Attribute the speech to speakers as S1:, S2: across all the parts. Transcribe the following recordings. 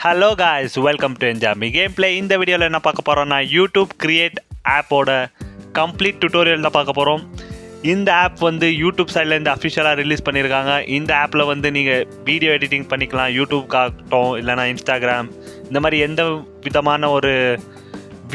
S1: Hello guys, welcome to என்ஜாமி game play. இந்த வீடியோவில் என்ன பார்க்க போகிறோம்னா யூடியூப் கிரியேட் ஆப்போட கம்ப்ளீட் டுட்டோரியல் தான் பார்க்க போகிறோம். இந்த ஆப் வந்து யூடியூப் சைட்லேருந்து அஃபிஷியலாக ரிலீஸ் பண்ணியிருக்காங்க. இந்த ஆப்பில் வந்து நீங்கள் வீடியோ எடிட்டிங் பண்ணிக்கலாம், யூடியூப்காகட்டும் இல்லைனா இன்ஸ்டாகிராம், இந்த மாதிரி எந்த விதமான ஒரு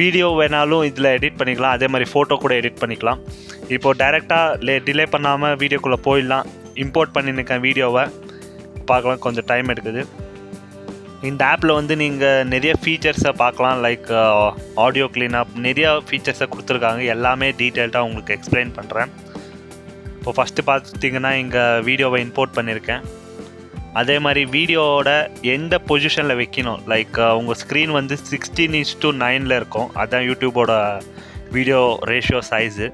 S1: வீடியோ வேணாலும் இதில் எடிட் பண்ணிக்கலாம். அதே மாதிரி ஃபோட்டோ கூட எடிட் பண்ணிக்கலாம். இப்போது டைரெக்டாக டிலே பண்ணாமல் வீடியோக்குள்ளே போயிடலாம். இம்போர்ட் பண்ணியிருக்கேன் வீடியோவை, பார்க்கலாம். கொஞ்சம் டைம் எடுக்குது. இந்த ஆப்பில் வந்து நீங்கள் நிறைய ஃபீச்சர்ஸை பார்க்கலாம். லைக் ஆடியோ க்ளீனப், நிறைய ஃபீச்சர்ஸை கொடுத்துருக்காங்க. எல்லாமே டீட்டெயில்டாக உங்களுக்கு எக்ஸ்பிளைன் பண்ணுறேன். இப்போ ஃபஸ்ட்டு பார்த்திங்கன்னா இங்கே வீடியோவை இம்போர்ட் பண்ணியிருக்கேன். அதே மாதிரி வீடியோவோட எந்த பொசிஷனில் வைக்கணும், லைக் உங்கள் ஸ்க்ரீன் வந்து 16:9 இருக்கும். அதுதான் யூடியூபோட வீடியோ ரேஷியோ சைஸு.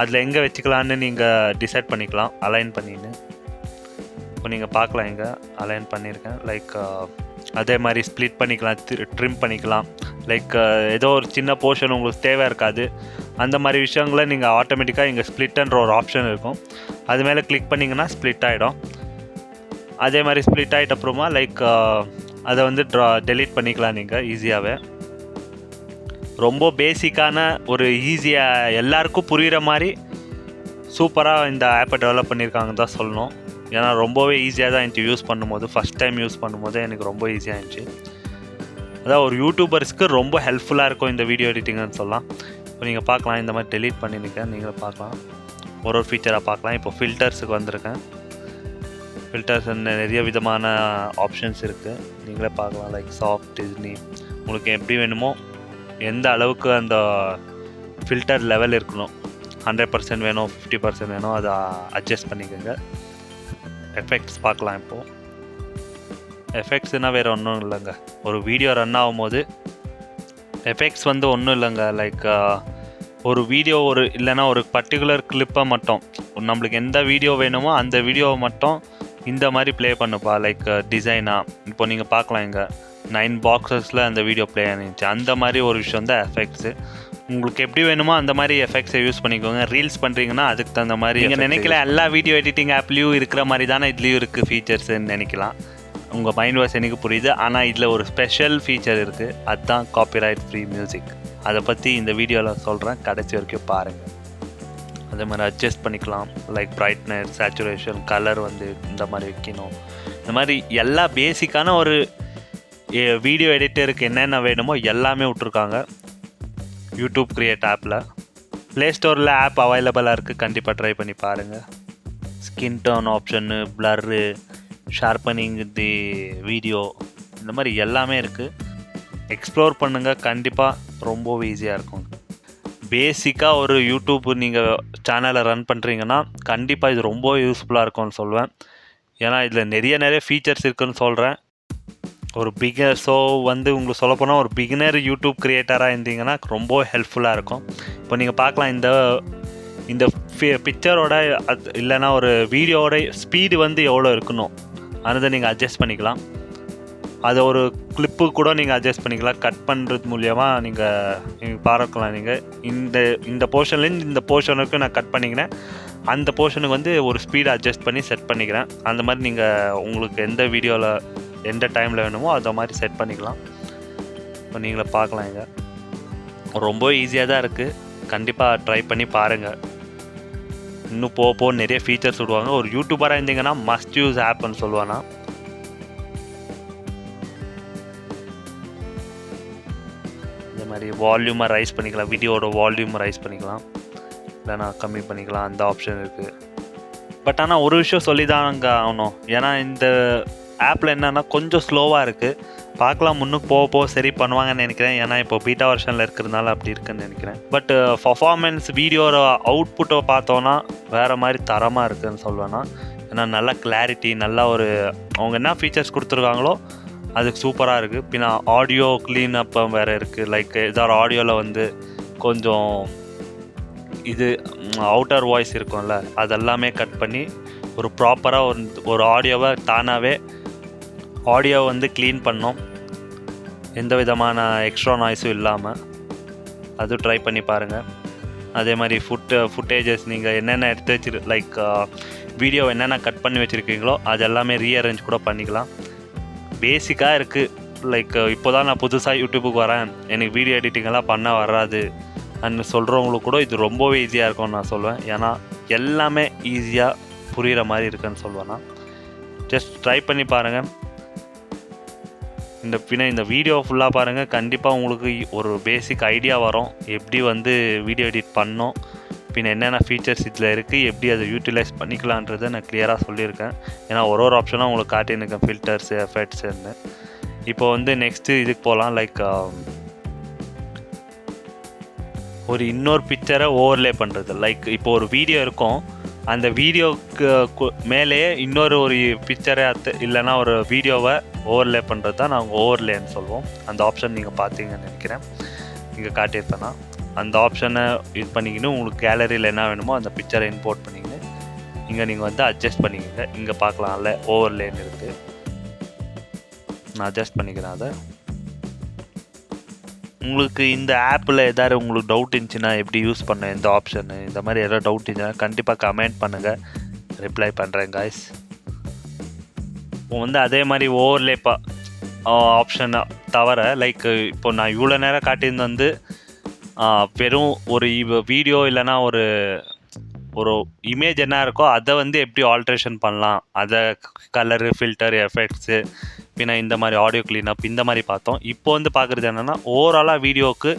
S1: அதில் எங்கே வச்சுக்கலான்னு நீங்கள் டிசைட் பண்ணிக்கலாம், அலைன் பண்ணின்னு. இப்போ நீங்கள் பார்க்கலாம், இங்கே அலைன் பண்ணியிருக்கேன். லைக் அதே மாதிரி ஸ்ப்ளிட் பண்ணிக்கலாம், ட்ரிம் பண்ணிக்கலாம். லைக் ஏதோ ஒரு சின்ன போர்ஷன் உங்களுக்கு தேவை இருக்காது, அந்த மாதிரி விஷயங்களை நீங்கள் ஆட்டோமேட்டிக்காக இங்கே ஸ்ப்ளிட்ன்ற ஒரு ஆப்ஷன் இருக்கும். அது மேலே கிளிக் பண்ணிங்கன்னா ஸ்ப்ளிட் ஆகிடும். அதே மாதிரி ஸ்ப்ளிட் ஆகிட்ட அப்புறமா லைக் அதை வந்து டெலீட் பண்ணிக்கலாம் நீங்கள் ஈஸியாகவே. ரொம்ப பேசிக்கான ஒரு ஈஸியாக எல்லாருக்கும் புரிகிற மாதிரி சூப்பராக இந்த ஆப்பை டெவலப் பண்ணியிருக்காங்கன்னு தான் சொல்லணும். ஏன்னா ரொம்பவே ஈஸியாக தான் இருந்துச்சு யூஸ் பண்ணும்போது. ஃபஸ்ட் டைம் யூஸ் பண்ணும்போது எனக்கு ரொம்ப ஈஸியாக இருந்துச்சு. அதான் ஒரு யூடியூபர்ஸ்க்கு ரொம்ப ஹெல்ப்ஃபுல்லாக இருக்கும் இந்த வீடியோ எடிட்டிங்னு சொல்லலாம். இப்போ நீங்கள் பார்க்கலாம், இந்த மாதிரி டெலீட் பண்ணியிருக்கேன். நீங்களே பார்க்கலாம், ஒரு ஃபீச்சராக பார்க்கலாம். இப்போ ஃபில்டர்ஸுக்கு வந்திருக்கேன். ஃபில்டர்ஸ் நிறைய விதமான ஆப்ஷன்ஸ் இருக்குது, நீங்களே பார்க்கலாம். லைக் சாஃப்ட், டிஸ்னி, உங்களுக்கு எப்படி வேணுமோ, எந்த அளவுக்கு அந்த ஃபில்டர் லெவல் இருக்கணும், 100% வேணும், 50% வேணும், அதை அட்ஜஸ்ட் பண்ணிக்கோங்க. எஃபெக்ட்ஸ் பார்க்கலாம். இப்போது எஃபெக்ட்ஸ்னால் வேறு ஒன்றும் இல்லைங்க. ஒரு வீடியோ ரன் ஆகும்போது எஃபெக்ட்ஸ் வந்து ஒன்றும் இல்லைங்க. லைக் ஒரு வீடியோ இல்லைன்னா ஒரு பர்டிகுலர் கிளிப்பை மட்டும், நம்மளுக்கு எந்த வீடியோ வேணுமோ அந்த வீடியோவை மட்டும் இந்த மாதிரி ப்ளே பண்ணுப்பா. லைக் டிசைனாக இப்போ நீங்கள் பார்க்கலாம், இங்கே 9 பாக்ஸஸில் அந்த வீடியோ ப்ளே ஆனிச்சு. அந்த மாதிரி ஒரு விஷயம் தான் எஃபெக்ட்ஸு. உங்களுக்கு எப்படி வேணுமோ அந்த மாதிரி எஃபெக்ட்ஸை யூஸ் பண்ணிக்கோங்க. ரீல்ஸ் பண்ணுறீங்கன்னா அதுக்கு தகுந்த மாதிரி நீங்கள் நினைக்கல எல்லா வீடியோ எடிட்டிங் ஆப்லேயும் இருக்கிற மாதிரி தானே இதுலேயும் இருக்குது ஃபீச்சர்ஸ்ன்னு நினைக்கலாம். உங்கள் மைண்ட் வாஷ் எனக்கு புரியுது. ஆனால் இதில் ஒரு ஸ்பெஷல் ஃபீச்சர் இருக்குது, அதுதான் காப்பிரைட் ஃப்ரீ மியூசிக். அதை பற்றி இந்த வீடியோவில் சொல்கிறேன், கடைசி வரைக்கும் பாருங்கள். அதே மாதிரி அட்ஜஸ்ட் பண்ணிக்கலாம். லைக் பிரைட்னஸ், சேச்சுரேஷன், கலர் வந்து இந்த மாதிரி வைக்கணும். இந்த மாதிரி எல்லா பேசிக்கான ஒரு வீடியோ எடிட்டருக்கு என்னென்ன வேணுமோ எல்லாமே விட்ருக்காங்க யூடியூப் கிரியேட் ஆப்பில். ப்ளே ஸ்டோரில் ஆப் அவைலபிளாக இருக்குது, கண்டிப்பாக ட்ரை பண்ணி பாருங்கள். Skin tone option, blur, sharpening the video, இந்த மாதிரி எல்லாமே இருக்குது. எக்ஸ்ப்ளோர் பண்ணுங்கள், கண்டிப்பாக ரொம்பவே ஈஸியாக இருக்கும். பேசிக்காக ஒரு யூடியூப் நீங்கள் சேனலை ரன் பண்ணுறீங்கன்னா கண்டிப்பாக இது ரொம்ப யூஸ்ஃபுல்லாக இருக்கும்னு சொல்லுவேன். ஏன்னா இதில் நிறைய ஃபீச்சர்ஸ் இருக்குதுன்னு சொல்கிறேன். ஒரு ஸோ வந்து உங்களுக்கு சொல்லப்போனால் ஒரு பிகினர் யூடியூப் க்ரியேட்டராக இருந்தீங்கன்னா ரொம்ப ஹெல்ப்ஃபுல்லாக இருக்கும். இப்போ நீங்கள் பார்க்கலாம், இந்த பிக்சரோட இல்லைன்னா ஒரு வீடியோவோட ஸ்பீடு வந்து எவ்வளோ இருக்கணும் அதை நீங்கள் அட்ஜஸ்ட் பண்ணிக்கலாம். அதை ஒரு கிளிப்பு கூட நீங்கள் அட்ஜஸ்ட் பண்ணிக்கலாம். கட் பண்ணுறது மூலியமாக நீங்கள் பார்க்கலாம். நீங்கள் இந்த போர்ஷன்லேருந்து இந்த போர்ஷனுக்கு நான் கட் பண்ணிக்கிறேன், அந்த போர்ஷனுக்கு வந்து ஒரு ஸ்பீடை அட்ஜஸ்ட் பண்ணி செட் பண்ணிக்கிறேன். அந்த மாதிரி நீங்கள் உங்களுக்கு எந்த வீடியோவில் எந்த டைமில் வேணுமோ அதை மாதிரி செட் பண்ணிக்கலாம். இப்போ நீங்களே பார்க்கலாம், இங்கே ரொம்ப ஈஸியாக தான் இருக்குது. கண்டிப்பாக ட்ரை பண்ணி பாருங்கள். இன்னும் போக நிறைய ஃபீச்சர்ஸ் விடுவாங்க. ஒரு யூடியூபராக இருந்தீங்கன்னா மஸ்ட் யூஸ் ஆப்னு சொல்லுவானா. இந்த மாதிரி வால்யூமை ரைஸ் பண்ணிக்கலாம், வீடியோவோட வால்யூமை ரைஸ் பண்ணிக்கலாம், இல்லைனா கம்மி பண்ணிக்கலாம், அந்த ஆப்ஷன் இருக்குது. பட் ஆனால் ஒரு விஷயம் சொல்லி தான் அங்கே ஆகணும். ஏன்னா இந்த ஆப்பில் என்னென்னா கொஞ்சம் ஸ்லோவாக இருக்குது. பார்க்கலாம், முன்னுக்கு போக சரி பண்ணுவாங்கன்னு நினைக்கிறேன். ஏன்னா இப்போ பீட்டா வெர்ஷனில் இருக்கிறதுனால அப்படி இருக்குதுன்னு நினைக்கிறேன். பட் பர்ஃபார்மன்ஸ் வீடியோட அவுட்புட்டை பார்த்தோன்னா வேறு மாதிரி தரமாக இருக்குதுன்னு சொல்லுவேன்னா. ஏன்னா நல்லா கிளாரிட்டி, நல்லா ஒரு அவங்க என்ன ஃபீச்சர்ஸ் கொடுத்துருக்காங்களோ அதுக்கு சூப்பராக இருக்குது. பின்ன ஆடியோ க்ளீனப் வேறு இருக்குது. லைக் ஏதாவது ஆடியோவில் வந்து கொஞ்சம் இது அவுட்டர் வாய்ஸ் இருக்கும்ல, அதெல்லாமே கட் பண்ணி ஒரு ப்ராப்பராக ஒரு ஆடியோவை தானாகவே ஆடியோ வந்து க்ளீன் பண்ணோம், எந்த விதமான எக்ஸ்ட்ரா நாய்ஸும் இல்லாமல். அதுவும் ட்ரை பண்ணி பாருங்கள். அதே மாதிரி ஃபுட்டேஜஸ் நீங்கள் என்னென்ன எடுத்து லைக் வீடியோ என்னென்ன கட் பண்ணி வச்சுருக்கீங்களோ அது எல்லாமே ரீஅரேஞ்ச் கூட பண்ணிக்கலாம். பேசிக்காக இருக்குது. லைக் இப்போ தான் நான் புதுசாக யூடியூபுக்கு வரேன், எனக்கு வீடியோ எடிட்டிங்கெல்லாம் பண்ண வராது அன்னு சொல்கிறவங்களுக்கு கூட இது ரொம்பவே ஈஸியாக இருக்கும்னு நான் சொல்லுவேன். ஏன்னா எல்லாமே ஈஸியாக புரிகிற மாதிரி இருக்குன்னு சொல்லுவேன் நான். ஜஸ்ட் ட்ரை பண்ணி பாருங்கள். இந்த வீடியோ ஃபுல்லாக பாருங்கள். கண்டிப்பாக உங்களுக்கு ஒரு பேசிக் ஐடியா வரும் எப்படி வந்து வீடியோ எடிட் பண்ணோம், பின்ன என்னென்ன ஃபீச்சர்ஸ் இதில் இருக்குது, எப்படி அதை யூட்டிலைஸ் பண்ணிக்கலான்றதை நான் கிளியராக சொல்லியிருக்கேன். ஏன்னா ஒரு ஆப்ஷனாக உங்களுக்கு காட்டியிருக்கேன், ஃபில்டர்ஸு, எஃபெக்ட்ஸுன்னு. இப்போ வந்து நெக்ஸ்ட்டு இதுக்கு போகலாம். லைக் ஒரு இன்னொரு பிக்சரை ஓவர்லே பண்ணுறது. லைக் இப்போ ஒரு வீடியோ இருக்கும், அந்த வீடியோக்கு மேலேயே இன்னொரு பிக்சரை இல்லைன்னா ஒரு வீடியோவை ஓவர்லே பண்ணுறது தான் நாங்கள் ஓவர்லேன்னு சொல்லுவோம். அந்த ஆப்ஷன் நீங்கள் பார்த்தீங்கன்னு நினைக்கிறேன், இங்கே காட்டியிருப்பேன்னா அந்த ஆப்ஷனை இது பண்ணிக்கின்னு உங்களுக்கு கேலரியில் என்ன வேணுமோ அந்த பிக்சரை இம்போர்ட் பண்ணிக்கின்னு இங்கே நீங்கள் வந்து அட்ஜஸ்ட் பண்ணிக்கங்க. இங்கே பார்க்கலாம்ல ஓவர்லேன்னு இருக்குது, நான் அட்ஜஸ்ட் பண்ணிக்கிறேன் அதை. உங்களுக்கு இந்த ஆப்பில் எதாவது உங்களுக்கு டவுட் இருந்துச்சுன்னா எப்படி யூஸ் பண்ண இந்த ஆப்ஷனு, இந்த மாதிரி எதாவது டவுட் இருந்துச்சுன்னா கண்டிப்பாக கமெண்ட் பண்ணுங்கள், ரிப்ளை பண்ணுறேன் காய்ஸ். இப்போ வந்து அதே மாதிரி ஓவர்லே ஆப்ஷனை தவிர லைக் இப்போ நான் இவ்வளோ நேரம் காட்டியிருந்த வந்து வெறும் ஒரு வீடியோ இல்லைன்னா ஒரு இமேஜ் என்ன இருக்கோ அதை வந்து எப்படி ஆல்ட்ரேஷன் பண்ணலாம், அதை கலரு, ஃபில்டர், எஃபெக்ட்ஸு, பின்ன இந்த மாதிரி ஆடியோ க்ளீனப் இந்த மாதிரி பார்த்தோம். இப்போ வந்து பார்க்குறது என்னென்னா ஓவராலாக வீடியோவுக்கு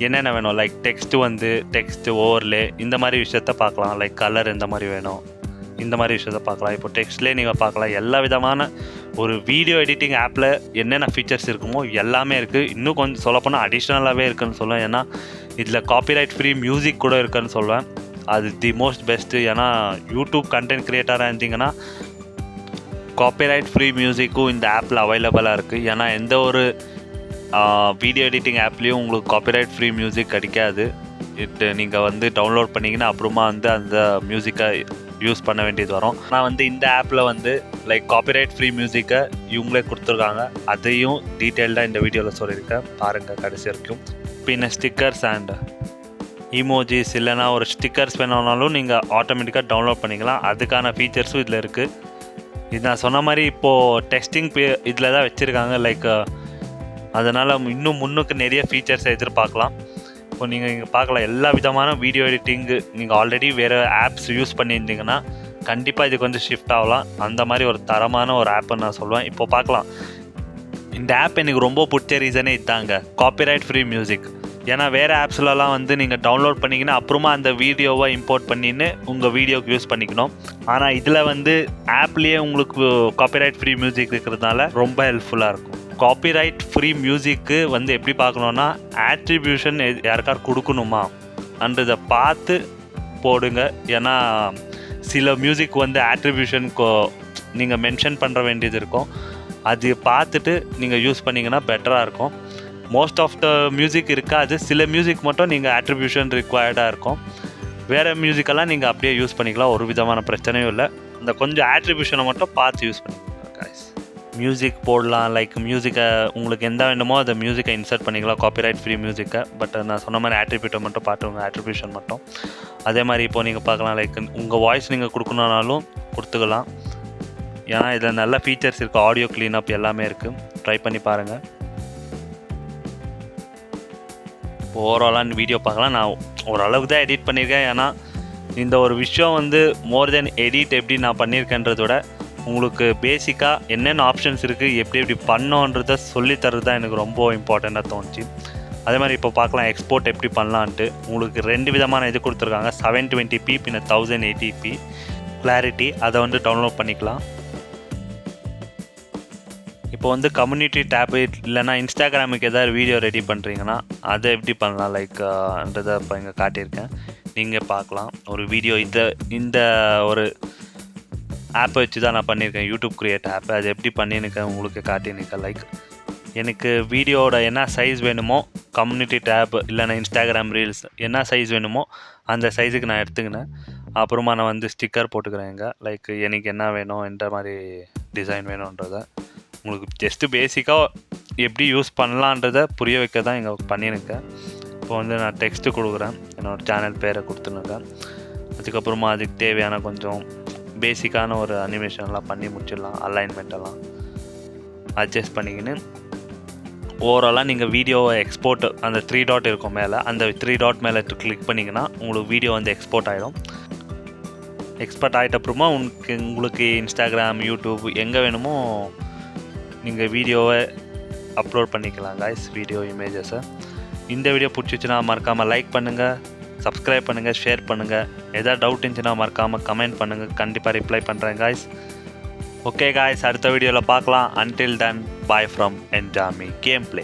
S1: என்னென்ன வேணும், லைக் டெக்ஸ்ட்டு ஓவர்லே இந்த மாதிரி விஷயத்த பார்க்கலாம். லைக் கலர் எந்த மாதிரி வேணும் இந்த மாதிரி விஷயத்த பார்க்கலாம். இப்போ டெக்ஸ்ட்லேயே நீங்கள் பார்க்கலாம், எல்லா விதமான ஒரு வீடியோ எடிட்டிங் ஆப்பில் என்னென்ன ஃபீச்சர்ஸ் இருக்குமோ எல்லாமே இருக்குது. இன்னும் கொஞ்சம் சொல்லப்போனால் அடிஷ்னலாகவே இருக்குதுன்னு சொல்லுவேன். ஏன்னா இதில் காப்பிரைட் ஃப்ரீ மியூசிக் கூட இருக்குதுன்னு சொல்லுவேன். அது தி மோஸ்ட் பெஸ்ட்டு. ஏன்னா யூடியூப் கண்டென்ட் க்ரியேட்டராக இருந்தீங்கன்னா காப்பிரைட் ஃப்ரீ மியூசிக்கும் இந்த ஆப்பில் அவைலபிளாக இருக்குது. ஏன்னா எந்த ஒரு வீடியோ எடிட்டிங் ஆப்லேயும் உங்களுக்கு காப்பிரைட் ஃப்ரீ மியூசிக் கிடைக்காது. நீங்கள் வந்து டவுன்லோட் பண்ணிங்கன்னா அப்புறமா வந்து அந்த மியூசிக்கை யூஸ் பண்ண வேண்டியது வரும். ஆனால் வந்து இந்த ஆப்பில் வந்து லைக் காப்பிரைட் ஃப்ரீ மியூசிக்கை இவங்களே கொடுத்துருக்காங்க. அதையும் டீட்டெயில்டாக இந்த வீடியோவில் சொல்லியிருக்கேன், பாருங்கள் கடைசி வரைக்கும். பின்ன ஸ்டிக்கர்ஸ் அண்ட் இமோஜிஸ் இல்லைனா ஒரு ஸ்டிக்கர்ஸ் வேணும்னாலும் நீங்கள் ஆட்டோமேட்டிக்காக டவுன்லோட் பண்ணிக்கலாம். அதுக்கான ஃபீச்சர்ஸும் இதில் இருக்குது. இது நான் சொன்ன மாதிரி இப்போது டெஸ்டிங் இதில் தான் வச்சுருக்காங்க. லைக் அதனால் இன்னும் முன்னுக்கு நிறைய ஃபீச்சர்ஸை எதிர்பார்க்கலாம். இப்போ நீங்கள் இங்கே பார்க்கலாம், எல்லா விதமான வீடியோ எடிட்டிங்கு நீங்கள் ஆல்ரெடி வேறு ஆப்ஸ் யூஸ் பண்ணியிருந்தீங்கன்னா கண்டிப்பாக இதுக்கு வந்து ஷிஃப்ட் ஆகலாம். அந்த மாதிரி ஒரு தரமான ஒரு ஆப்புன்னு நான் சொல்லுவேன். இப்போ பார்க்கலாம், இந்த ஆப் எனக்கு ரொம்ப பிடிச்ச ரீசனே இதுதாங்க, காப்பிரைட் ஃப்ரீ மியூசிக். ஏன்னா வேறு ஆப்ஸ்லலாம் வந்து நீங்கள் டவுன்லோட் பண்ணிங்கன்னா அப்புறமா அந்த வீடியோவை இம்போர்ட் பண்ணின்னு உங்கள் வீடியோக்கு யூஸ் பண்ணிக்கணும். ஆனால் இதில் வந்து ஆப்லேயே உங்களுக்கு காப்பிரைட் ஃப்ரீ மியூசிக் இருக்கிறதுனால ரொம்ப ஹெல்ப்ஃபுல்லாக இருக்கும். காப்பிரைட் ஃப்ரீ மியூசிக்கு வந்து எப்படி பார்க்கணுன்னா ஆட்ரிபியூஷன் யாருக்கார் கொடுக்கணுமா அன்றதை பார்த்து போடுங்க. ஏன்னா சில மியூசிக் வந்து ஆட்ரிபியூஷன் நீங்கள் மென்ஷன் பண்ணுற வேண்டியது இருக்கும். அது பார்த்துட்டு நீங்கள் யூஸ் பண்ணிங்கன்னா பெட்டராக இருக்கும். மோஸ்ட் ஆஃப் த மியூசிக் இருக்காது, சில மியூசிக் மட்டும் நீங்கள் ஆட்ரிபியூஷன் ரிக்வயர்டாக இருக்கும். வேறு மியூசிக்கெல்லாம் நீங்கள் அப்படியே யூஸ் பண்ணிக்கலாம், ஒரு விதமான பிரச்சனையும் இல்லை. இந்த கொஞ்சம் ஆட்ரிபியூஷனை மட்டும் பார்த்து யூஸ் பண்ணிக்கலாம் காய்ஸ். மியூசிக் போடலாம், லைக் மியூசிக்கை உங்களுக்கு எந்த வேண்டுமோ அதை மியூசிக்கை இன்சர்ட் பண்ணிக்கலாம், காப்பிரைட் ஃப்ரீ மியூசிக்கை. பட் நான் சொன்ன மாதிரி ஆட்ரிபியூட்டை மட்டும் பார்த்துங்க, ஆட்ரிபியூஷன் மட்டும். அதே மாதிரி இப்போது நீங்கள் பார்க்கலாம், லைக் உங்கள் வாய்ஸ் நீங்கள் கொடுக்கணுன்னாலும் கொடுத்துக்கலாம். ஏன்னா இதில் நல்ல ஃபீச்சர்ஸ் இருக்குது, ஆடியோ க்ளீனப் எல்லாமே இருக்குது, ட்ரை பண்ணி பாருங்கள். ஓவராலாக வீடியோ பார்க்கலாம். நான் ஓரளவுக்கு தான் எடிட் பண்ணியிருக்கேன். ஏன்னா இந்த ஒரு விஷயம் வந்து மோர் தென் எடிட் எப்படி நான் பண்ணியிருக்கேன்றத விட உங்களுக்கு பேசிக்காக என்னென்ன ஆப்ஷன்ஸ் இருக்குது, எப்படி பண்ணோன்றதை சொல்லித்தரது தான் எனக்கு ரொம்ப இம்பார்ட்டண்ட்டாக தோணுச்சு. அதே மாதிரி இப்போ பார்க்கலாம் எக்ஸ்போர்ட் எப்படி பண்ணலான்ட்டு. உங்களுக்கு 2 விதமான இது கொடுத்துருக்காங்க, 720p பின்ன 1080p கிளாரிட்டி. அதை வந்து டவுன்லோட் பண்ணிக்கலாம். இப்போ வந்து கம்யூனிட்டி டேப்பு இல்லைனா இன்ஸ்டாகிராமுக்கு எதாவது வீடியோ ரெடி பண்ணுறீங்கன்னா அதை எப்படி பண்ணலாம் லைக்ன்றதை இப்போ இங்கே காட்டியிருக்கேன், நீங்கள் பார்க்கலாம். ஒரு வீடியோ இந்த ஒரு ஆப்பை வச்சு தான் நான் பண்ணியிருக்கேன், யூடியூப் கிரியேட் ஆப்பு. அது எப்படி பண்ணியிருக்கேன் உங்களுக்கு காட்டியிருக்கேன். லைக் எனக்கு வீடியோவோட என்ன சைஸ் வேணுமோ, கம்யூனிட்டி டேப் இல்லைனா இன்ஸ்டாகிராம் ரீல்ஸ் என்ன சைஸ் வேணுமோ அந்த சைஸுக்கு நான் எடுத்துக்கினேன். அப்புறமா நான் வந்து ஸ்டிக்கர் போட்டுக்கிறேன் இங்கே, லைக் எனக்கு என்ன வேணும், எந்த மாதிரி டிசைன் வேணுன்றதை உங்களுக்கு ஜஸ்ட்டு பேசிக்காக எப்படி யூஸ் பண்ணலான்றதை புரிய வைக்க தான் இங்கே பண்ணியிருக்கேன். இப்போ வந்து நான் டெக்ஸ்ட்டு கொடுக்குறேன், என்னோடய சேனல் பேரை கொடுத்துருக்கேன். அதுக்கப்புறமா அதுக்கு தேவையான கொஞ்சம் பேசிக்கான ஒரு அனிமேஷன்லாம் பண்ணி முடிச்சிடலாம், அலைன்மெண்ட்டெல்லாம் அட்ஜஸ்ட் பண்ணிக்கின்னு ஓவராலாக நீங்கள் வீடியோவை எக்ஸ்போர்ட் அந்த 3 டாட் இருக்கும் மேலே, அந்த 3 டாட் மேலே கிளிக் பண்ணிங்கன்னா உங்களுக்கு வீடியோ வந்து எக்ஸ்போர்ட் ஆகிடும். எக்ஸ்போர்ட் ஆகிட்ட அப்புறமா உங்களுக்கு இன்ஸ்டாகிராம், யூடியூப் எங்கே வேணுமோ நீங்கள் வீடியோவை அப்லோட் பண்ணிக்கலாம் காய்ஸ், வீடியோ இமேஜஸை. இந்த வீடியோ பிடிச்சிச்சுன்னா மறக்காமல் லைக் பண்ணுங்கள், சப்ஸ்கிரைப் பண்ணுங்கள், ஷேர் பண்ணுங்கள். எதாவது டவுட் இருந்துச்சுன்னா மறக்காமல் கமெண்ட் பண்ணுங்கள், கண்டிப்பாக ரிப்ளை பண்ணுறேன் காய்ஸ். ஓகே காய்ஸ், அடுத்த வீடியோவில் பார்க்கலாம். Until then, bye from Enjaami game play.